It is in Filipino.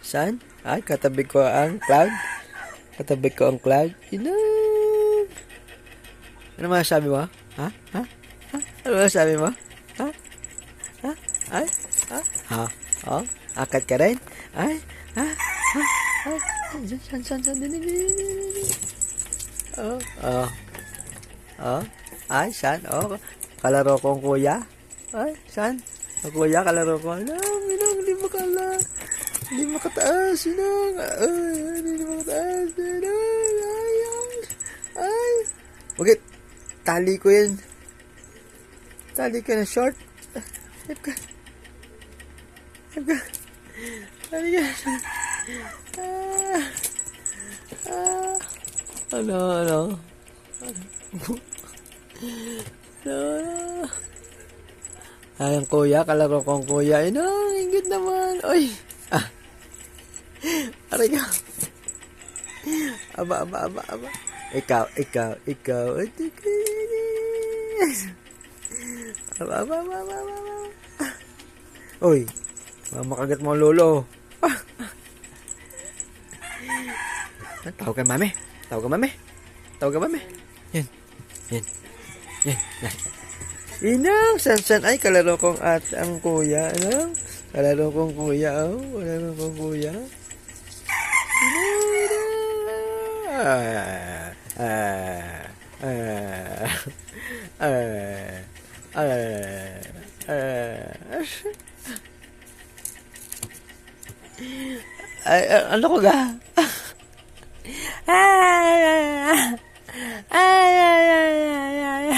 Saan? Ay, katabi ko ang cloud. Katabi ko ang cloud. Inom. Ano masasabi mo? Ha? Ha? Ha? Ano masasabi mo? Ha? Ha? Ay? Ha? Ha? Oh? Akat ka rin? Ay? Ha? Ha? Ay? San? Oh? Oh? Oh? Ay? San? Oh? Kalaro kong kuya? Ay? San? Oh, kuya, kalaro ko. Inong, hindi makala. Hindi makataas, Inong. Ay, hindi makataas. Inong, ay. Bakit? Tali ko yan. Tali ka na short. Hip ka. Tali ka. Ano. Ano. Ay, ang kuya, kalaro kong kuya. Inong, ingit naman. Oy. Aray ka. Aba. Ikaw. Aba. Oy, makagat mo ang lolo. Tawag ka, mami. Yan. Inang, san ay kalaro kong ang kuya. Inang, kalaro kong kuya. Oh, kalaro kong kuya. Ay, ano ko ga? Ay.